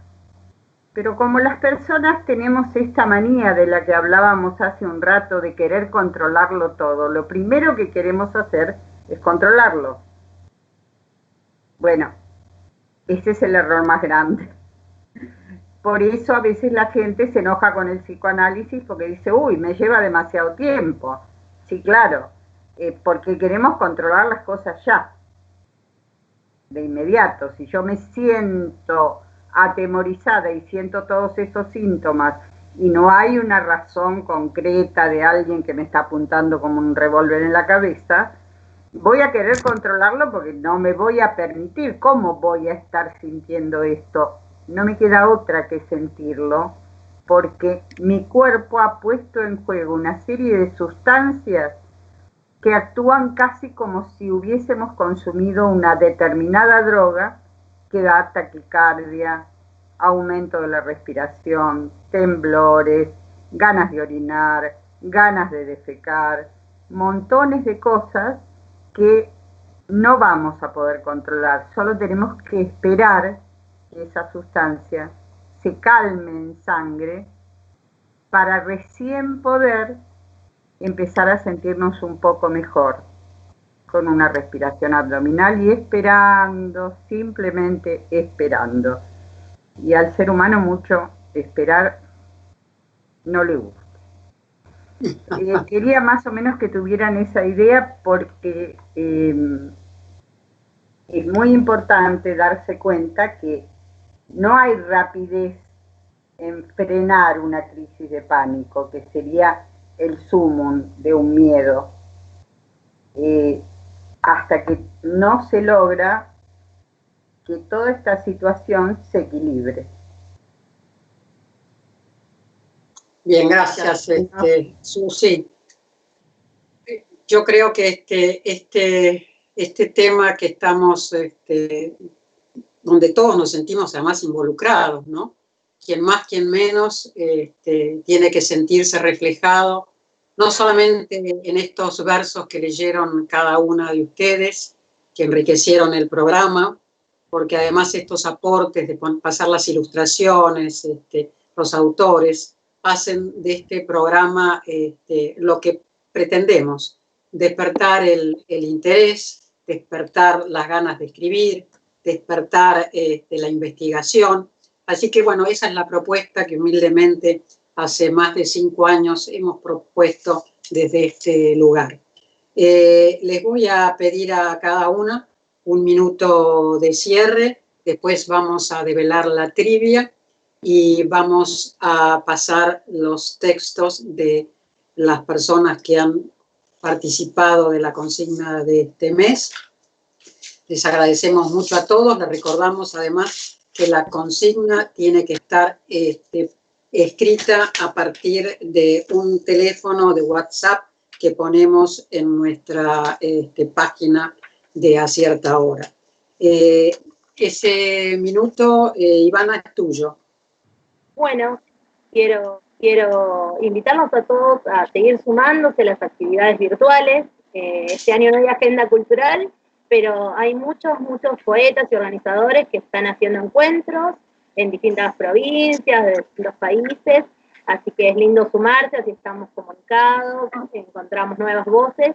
Pero como las personas tenemos esta manía de la que hablábamos hace un rato de querer controlarlo todo, lo primero que queremos hacer es controlarlo. Bueno, ese es el error más grande. Por eso a veces la gente se enoja con el psicoanálisis porque dice, uy, me lleva demasiado tiempo. Sí, claro, porque queremos controlar las cosas ya, de inmediato. Si yo me siento atemorizada y siento todos esos síntomas y no hay una razón concreta de alguien que me está apuntando como un revólver en la cabeza, voy a querer controlarlo porque no me voy a permitir. ¿Cómo voy a estar sintiendo esto? No me queda otra que sentirlo, porque mi cuerpo ha puesto en juego una serie de sustancias que actúan casi como si hubiésemos consumido una determinada droga que da taquicardia, aumento de la respiración, temblores, ganas de orinar, ganas de defecar, montones de cosas que no vamos a poder controlar, solo tenemos que esperar que esa sustancia se calme en sangre para recién poder empezar a sentirnos un poco mejor con una respiración abdominal y esperando, simplemente esperando. Y al ser humano mucho esperar no le gusta. Quería más o menos que tuvieran esa idea porque es muy importante darse cuenta que no hay rapidez en frenar una crisis de pánico, que sería el sumum de un miedo, hasta que no se logra que toda esta situación se equilibre. Bien, gracias, Susi. Yo creo que este tema que estamos, donde todos nos sentimos además involucrados, ¿no? Quien más, quien menos, tiene que sentirse reflejado, no solamente en estos versos que leyeron cada una de ustedes, que enriquecieron el programa, porque además estos aportes de pasar las ilustraciones, los autores, hacen de este programa lo que pretendemos, despertar el interés, despertar las ganas de escribir, despertar la investigación. Así que bueno, esa es la propuesta que humildemente hace más de 5 años hemos propuesto desde este lugar. Les voy a pedir a cada una un minuto de cierre, después vamos a develar la trivia y vamos a pasar los textos de las personas que han participado de la consigna de este mes. Les agradecemos mucho a todos, les recordamos además que la consigna tiene que estar escrita a partir de un teléfono de WhatsApp que ponemos en nuestra página de A Cierta Hora. Ese minuto, Ivana, es tuyo. Bueno, quiero invitarlos a todos a seguir sumándose a las actividades virtuales. Este año no hay agenda cultural, pero hay muchos poetas y organizadores que están haciendo encuentros en distintas provincias, de distintos países, así que es lindo sumarse, así estamos comunicados, encontramos nuevas voces,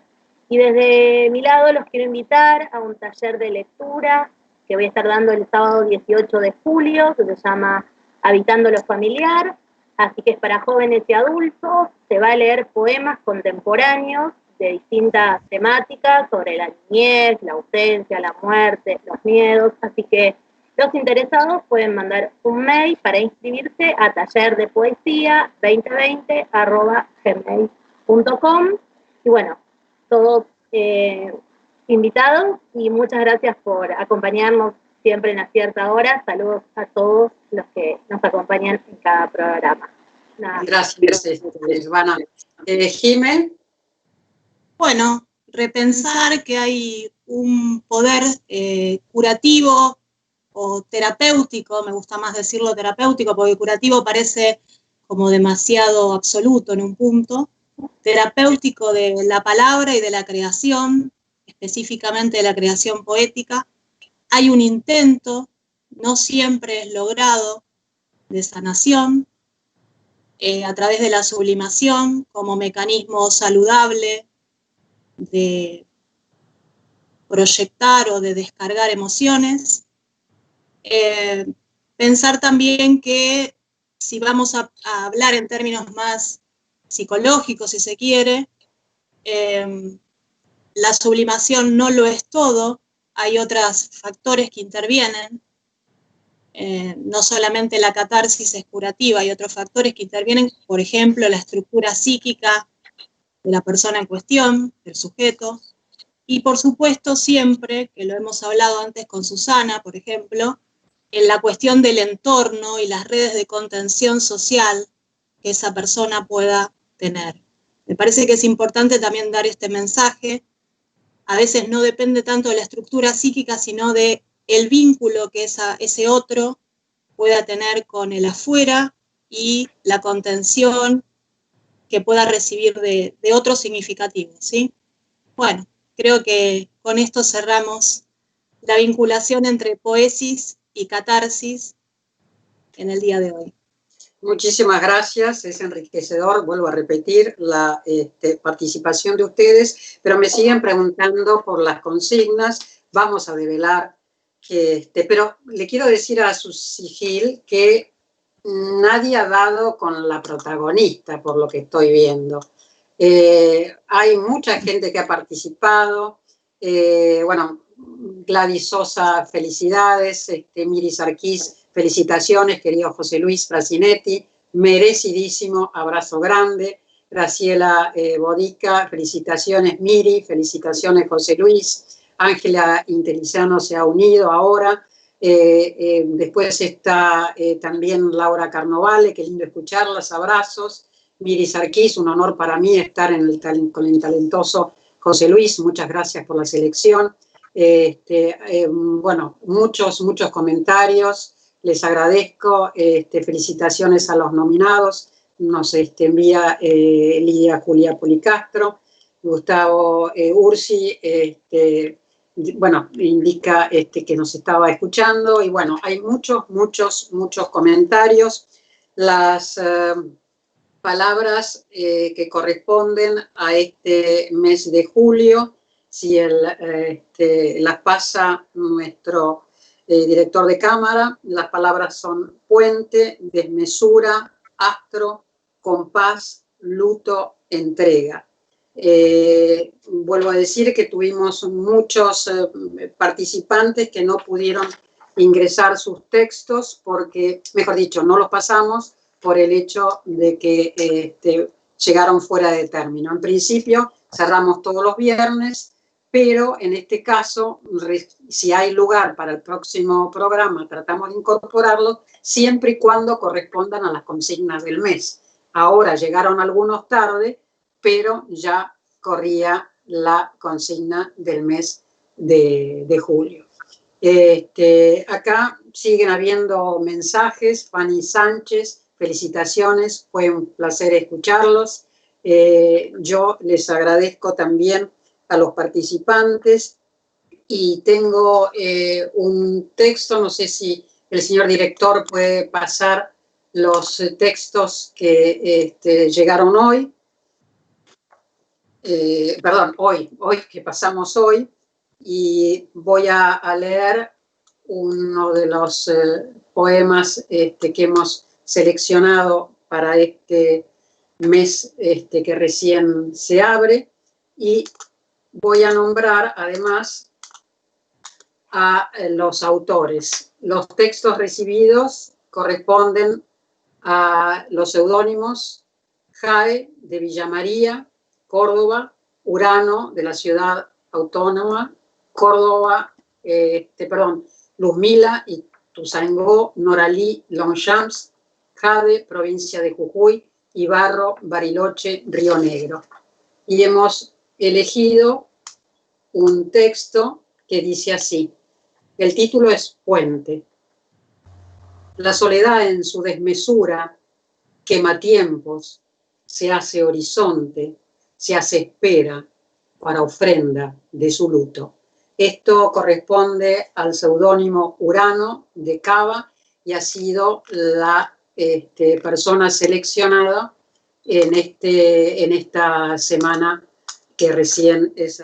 Y desde mi lado los quiero invitar a un taller de lectura que voy a estar dando el sábado 18 de julio, que se llama Habitando lo Familiar, así que es para jóvenes y adultos, se va a leer poemas contemporáneos de distintas temáticas sobre la niñez, la ausencia, la muerte, los miedos, así que los interesados pueden mandar un mail para inscribirse a tallerdepoesia2020@gmail.com y bueno, todos invitados y muchas gracias por acompañarnos siempre en Acierta Hora. Saludos a todos los que nos acompañan en cada programa. Nada. Gracias, Ivana. Jimé. Bueno, repensar que hay un poder curativo o terapéutico, me gusta más decirlo terapéutico, porque curativo parece como demasiado absoluto en un punto, terapéutico de la palabra y de la creación, específicamente de la creación poética. Hay un intento, no siempre es logrado, de sanación, a través de la sublimación como mecanismo saludable de proyectar o de descargar emociones. Pensar también que si vamos a hablar en términos más psicológicos, si se quiere, la sublimación no lo es todo, hay otros factores que intervienen, no solamente la catarsis es curativa, hay otros factores que intervienen, por ejemplo, la estructura psíquica de la persona en cuestión, del sujeto, y por supuesto siempre, que lo hemos hablado antes con Susana, por ejemplo, en la cuestión del entorno y las redes de contención social que esa persona pueda tener. Me parece que es importante también dar este mensaje. A veces no depende tanto de la estructura psíquica, sino de el vínculo que ese otro pueda tener con el afuera y la contención que pueda recibir de otros significativos, ¿sí? Bueno, creo que con esto cerramos la vinculación entre poesis y catarsis en el día de hoy. Muchísimas gracias, es enriquecedor, vuelvo a repetir, la participación de ustedes, pero me siguen preguntando por las consignas, vamos a develar que, pero le quiero decir a Susi Gil que nadie ha dado con la protagonista, por lo que estoy viendo. Hay mucha gente que ha participado, bueno, Gladys Sosa, felicidades, Miri Sarquís, felicitaciones, querido José Luis Frasinetti, merecidísimo, abrazo grande, Graciela Bodica, felicitaciones Miri, felicitaciones José Luis, Ángela Intelizano se ha unido ahora, después está también Laura Carnovale, qué lindo escucharlas, abrazos, Miri Sarquís, un honor para mí estar con el talentoso José Luis, muchas gracias por la selección. Bueno, muchos comentarios, les agradezco, felicitaciones a los nominados, nos envía Lidia Julia Policastro, Gustavo Ursi, bueno, indica que nos estaba escuchando, y bueno, hay muchos comentarios, las palabras que corresponden a este mes de julio, si las pasa nuestro director de cámara, las palabras son puente, desmesura, astro, compás, luto, entrega. Vuelvo a decir que tuvimos muchos participantes que no pudieron ingresar sus textos porque, mejor dicho, no los pasamos por el hecho de que llegaron fuera de término. En principio, cerramos todos los viernes, pero en este caso, si hay lugar para el próximo programa, tratamos de incorporarlo siempre y cuando correspondan a las consignas del mes. Ahora llegaron algunos tarde, pero ya corría la consigna del mes de julio. Acá siguen habiendo mensajes. Fanny Sánchez, felicitaciones, fue un placer escucharlos. Yo les agradezco también a los participantes y tengo un texto, no sé si el señor director puede pasar los textos que llegaron hoy. hoy que pasamos hoy, y voy a leer uno de los poemas que hemos seleccionado para este mes que recién se abre, y voy a nombrar además a los autores. Los textos recibidos corresponden a los seudónimos Jae, de Villa María, Córdoba; Urano, de la ciudad autónoma, Córdoba, Luzmila y Tuzangó, Noralí, Longchamps, Jade, provincia de Jujuy, y Barro, Bariloche, Río Negro. Y hemos elegido un texto que dice así. El título es Puente. La soledad en su desmesura quema tiempos, se hace horizonte, se hace espera para ofrenda de su luto. Esto corresponde al seudónimo Urano de Cava y ha sido la persona seleccionada en esta semana que recién es.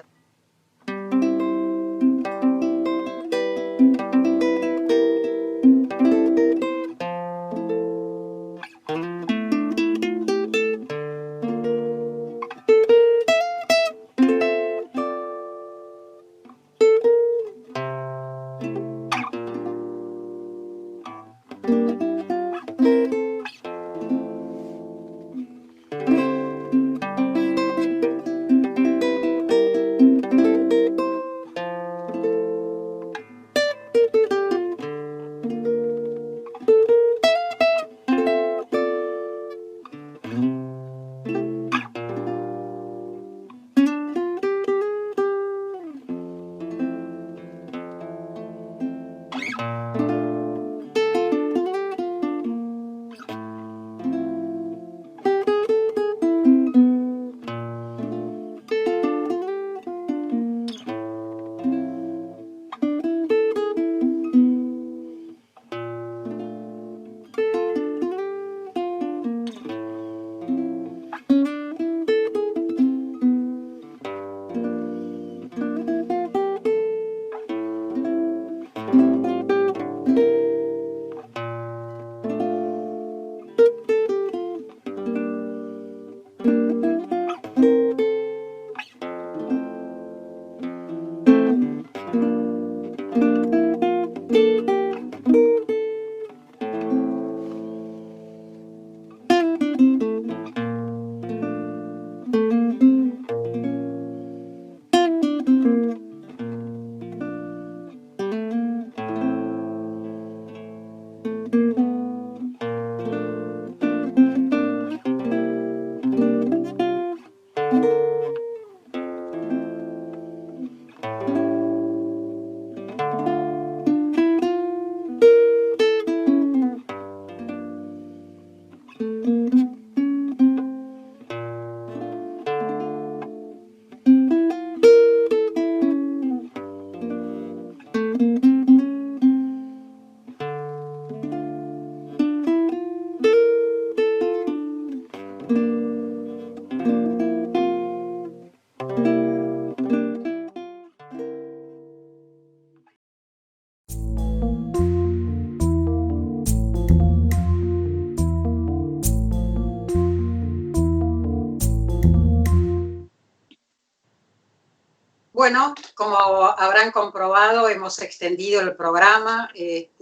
Bueno, como habrán comprobado, hemos extendido el programa.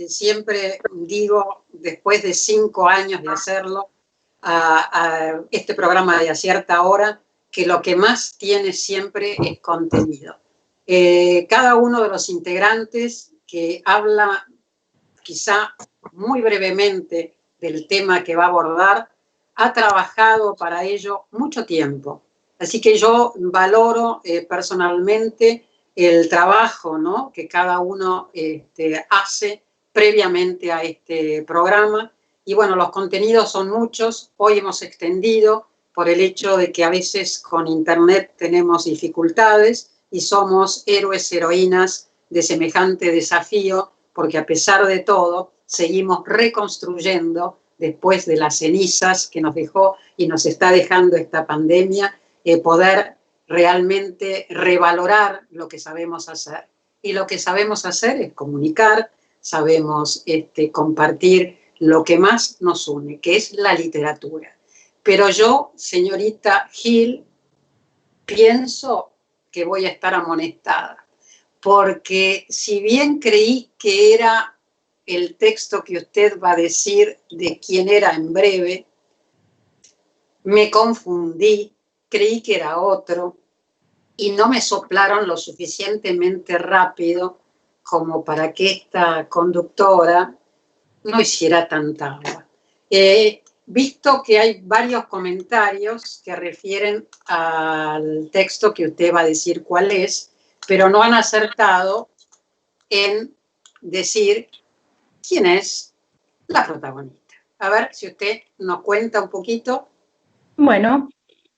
Siempre digo, después de 5 años de hacerlo, a este programa de A Cierta Hora, que lo que más tiene siempre es contenido. Cada uno de los integrantes que habla quizá muy brevemente del tema que va a abordar, ha trabajado para ello mucho tiempo. Así que yo valoro personalmente el trabajo, ¿no?, que cada uno hace previamente a este programa. Y bueno, los contenidos son muchos. Hoy hemos extendido por el hecho de que a veces con Internet tenemos dificultades y somos héroes, heroínas de semejante desafío, porque a pesar de todo seguimos reconstruyendo después de las cenizas que nos dejó y nos está dejando esta pandemia, poder realmente revalorar lo que sabemos hacer. Y lo que sabemos hacer es comunicar, sabemos compartir lo que más nos une, que es la literatura. Pero yo, señorita Gil, pienso que voy a estar amonestada, porque si bien creí que era el texto que usted va a decir de quién era en breve, me confundí, creí que era otro, y no me soplaron lo suficientemente rápido como para que esta conductora no hiciera tanta agua. Visto que hay varios comentarios que refieren al texto que usted va a decir cuál es, pero no han acertado en decir quién es la protagonista. A ver si usted nos cuenta un poquito. Bueno,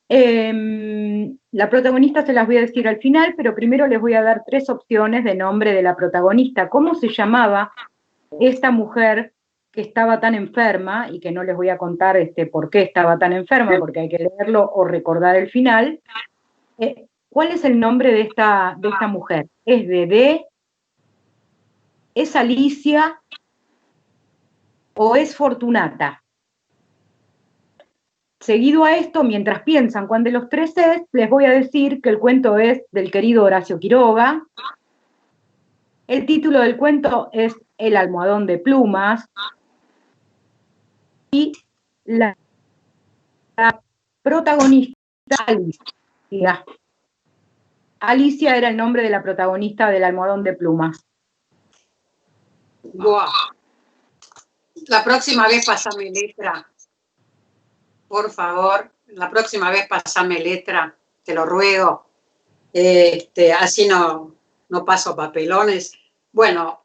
la protagonista se las voy a decir al final, pero primero les voy a dar 3 opciones de nombre de la protagonista. ¿Cómo se llamaba esta mujer que estaba tan enferma? Y que no les voy a contar por qué estaba tan enferma, porque hay que leerlo o recordar el final. ¿Cuál es el nombre de esta mujer? ¿Es Dedé? ¿Es Alicia? ¿O es Fortunata? Seguido a esto, mientras piensan cuál de los 3 es, les voy a decir que el cuento es del querido Horacio Quiroga. El título del cuento es El almohadón de plumas. Y la protagonista, Alicia. Alicia era el nombre de la protagonista del almohadón de plumas. Wow. La próxima vez pásame letra. Por favor, la próxima vez pasame letra, te lo ruego. Así no paso papelones. Bueno,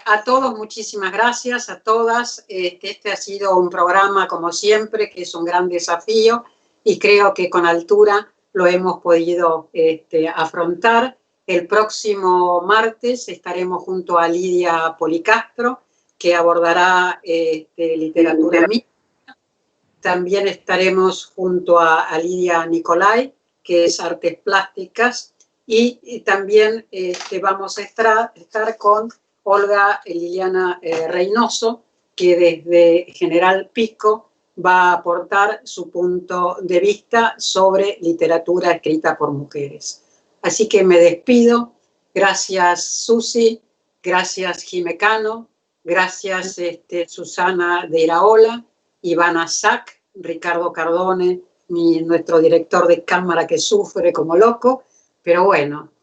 a todos muchísimas gracias, a todas. Este ha sido un programa, como siempre, que es un gran desafío y creo que con altura lo hemos podido afrontar. El próximo martes estaremos junto a Lidia Policastro, que abordará literatura mixta. También estaremos junto a Lidia Nicolai, que es artes plásticas, y también vamos a estar con Olga Liliana Reynoso, que desde General Pico va a aportar su punto de vista sobre literatura escrita por mujeres. Así que me despido. Gracias, Susi. Gracias, Jimecano. Gracias, Susana de Iraola. Ivana Sack, Ricardo Cardone, nuestro director de cámara que sufre como loco, pero bueno,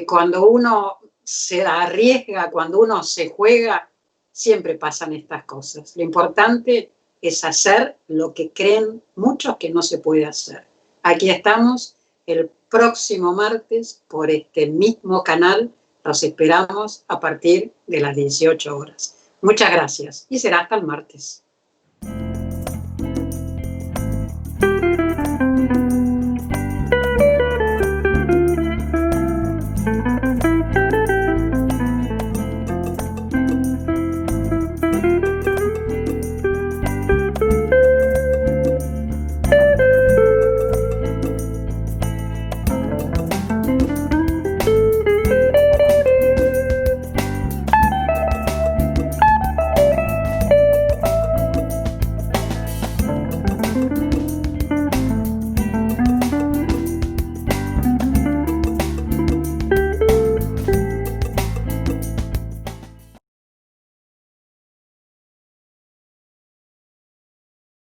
cuando uno se arriesga, cuando uno se juega, siempre pasan estas cosas. Lo importante es hacer lo que creen muchos que no se puede hacer. Aquí estamos el próximo martes por este mismo canal. Los esperamos a partir de las 18 horas. Muchas gracias y será hasta el martes.